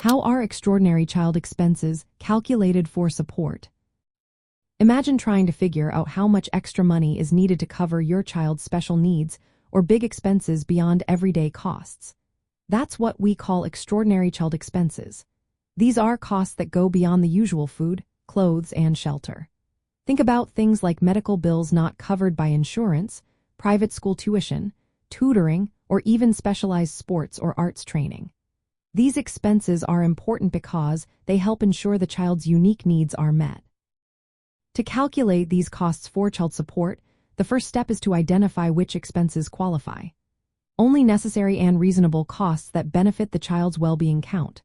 How are extraordinary child expenses calculated for support? Imagine trying to figure out how much extra money is needed to cover your child's special needs or big expenses beyond everyday costs. That's what we call extraordinary child expenses. These are costs that go beyond the usual food, clothes, and shelter. Think about things like medical bills not covered by insurance, private school tuition, tutoring, or even specialized sports or arts training. These expenses are important because they help ensure the child's unique needs are met. To calculate these costs for child support, the first step is to identify which expenses qualify. Only necessary and reasonable costs that benefit the child's well-being count.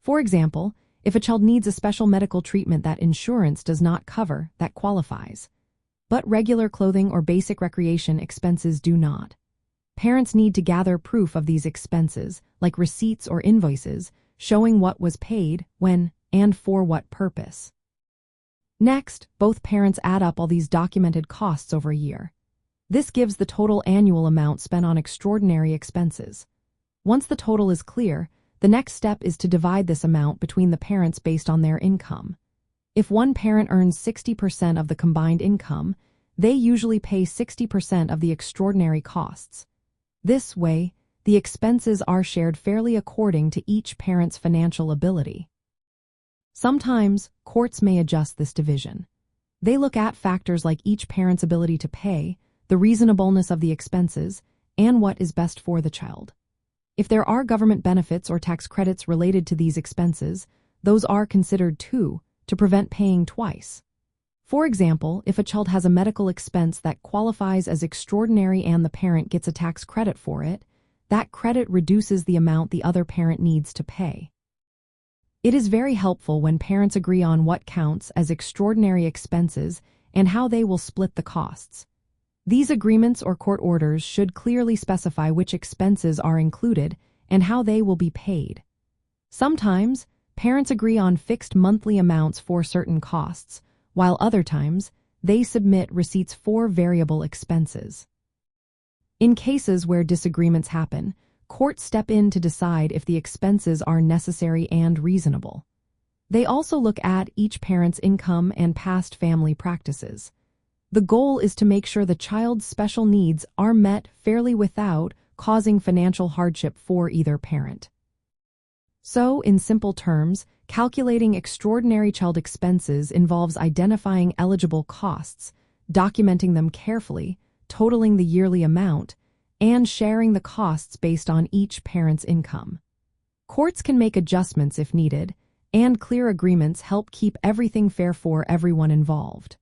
For example, if a child needs a special medical treatment that insurance does not cover, that qualifies. But regular clothing or basic recreation expenses do not. Parents need to gather proof of these expenses, like receipts or invoices, showing what was paid, when, and for what purpose. Next, both parents add up all these documented costs over a year. This gives the total annual amount spent on extraordinary expenses. Once the total is clear, the next step is to divide this amount between the parents based on their income. If one parent earns 60% of the combined income, they usually pay 60% of the extraordinary costs. This way, the expenses are shared fairly according to each parent's financial ability. Sometimes, courts may adjust this division. They look at factors like each parent's ability to pay, the reasonableness of the expenses, and what is best for the child. If there are government benefits or tax credits related to these expenses, those are considered too, to prevent paying twice. For example, if a child has a medical expense that qualifies as extraordinary and the parent gets a tax credit for it, that credit reduces the amount the other parent needs to pay. It is very helpful when parents agree on what counts as extraordinary expenses and how they will split the costs. These agreements or court orders should clearly specify which expenses are included and how they will be paid. Sometimes, parents agree on fixed monthly amounts for certain costs, while other times, they submit receipts for variable expenses. In cases where disagreements happen, courts step in to decide if the expenses are necessary and reasonable. They also look at each parent's income and past family practices. The goal is to make sure the child's special needs are met fairly without causing financial hardship for either parent. So, in simple terms, calculating extraordinary child expenses involves identifying eligible costs, documenting them carefully, totaling the yearly amount, and sharing the costs based on each parent's income. Courts can make adjustments if needed, and clear agreements help keep everything fair for everyone involved.